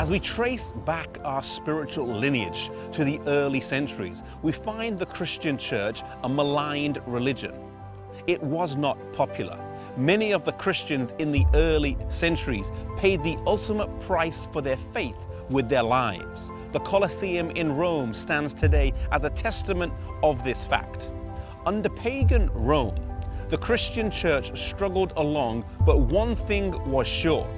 As we trace back our spiritual lineage to the early centuries, we find the Christian church a maligned religion. It was not popular. Many of the Christians in the early centuries paid the ultimate price for their faith with their lives. The Colosseum in Rome stands today as a testament of this fact. Under pagan Rome, the Christian church struggled along, but one thing was sure.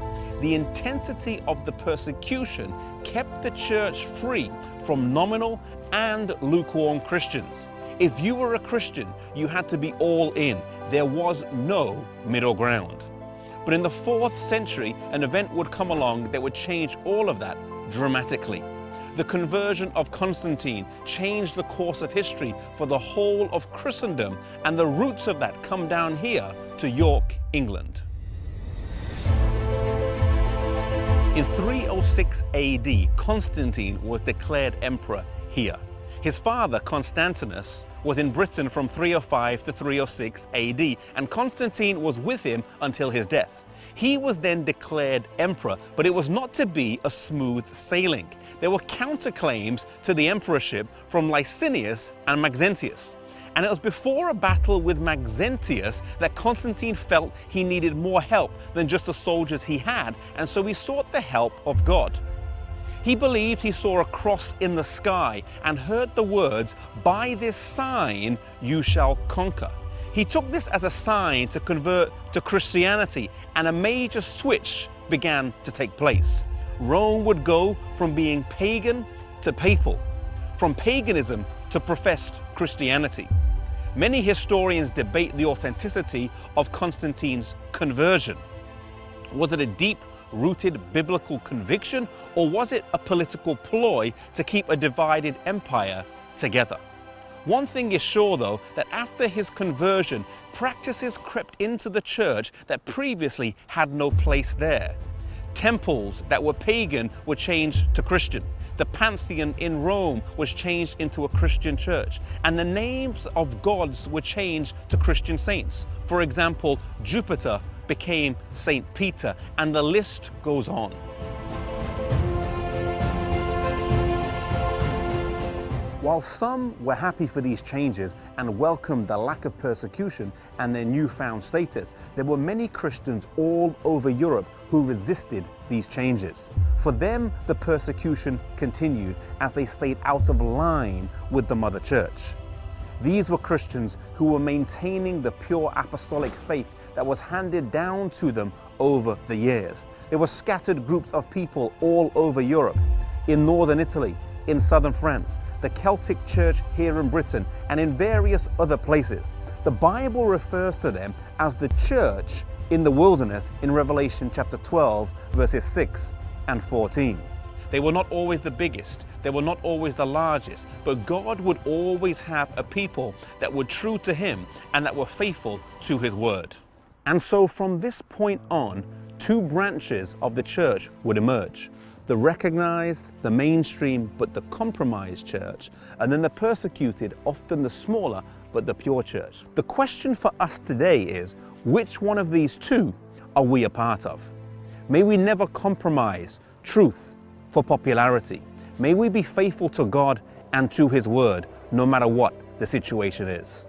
The intensity of the persecution kept the church free from nominal and lukewarm Christians. If you were a Christian, you had to be all in. There was no middle ground. But in the 4th century, an event would come along that would change all of that dramatically. The conversion of Konštantín changed the course of history for the whole of Christendom, and the roots of that come down here to York, England. In 306 AD, Konštantín was declared emperor here. His father, Konštantinus, was in Britain from 305 to 306 AD, and Konštantín was with him until his death. He was then declared emperor, but it was not to be a smooth sailing. There were counterclaims to the emperorship from Licinius and Maxentius. And it was before a battle with Maxentius that Konštantín felt he needed more help than just the soldiers he had, and so he sought the help of God. He believed he saw a cross in the sky and heard the words, "By this sign you shall conquer." He took this as a sign to convert to Christianity, and a major switch began to take place. Rome would go from being pagan to papal, from paganism to professed Christianity. Many historians debate the authenticity of Konštantín's conversion. Was it a deep-rooted biblical conviction, or was it a political ploy to keep a divided empire together? One thing is sure, though, that after his conversion, practices crept into the church that previously had no place there. Temples that were pagan were changed to Christian. The Pantheon in Rome was changed into a Christian church, and the names of gods were changed to Christian saints. For example, Jupiter became Saint Peter, and the list goes on. While some were happy for these changes and welcomed the lack of persecution and their newfound status, there were many Christians all over Europe who resisted these changes. For them, the persecution continued as they stayed out of line with the Mother Church. These were Christians who were maintaining the pure apostolic faith that was handed down to them over the years. There were scattered groups of people all over Europe, in northern Italy, in southern France, the Celtic Church here in Britain, and in various other places. The Bible refers to them as the church in the wilderness in Revelation chapter 12, verses 6 and 14. They were not always the biggest, they were not always the largest, but God would always have a people that were true to Him and that were faithful to His word. And so from this point on, two branches of the church would emerge. The recognized, the mainstream, but the compromised church, and then the persecuted, often the smaller, but the pure church. The question for us today is, which one of these two are we a part of? May we never compromise truth for popularity. May we be faithful to God and to His word, no matter what the situation is.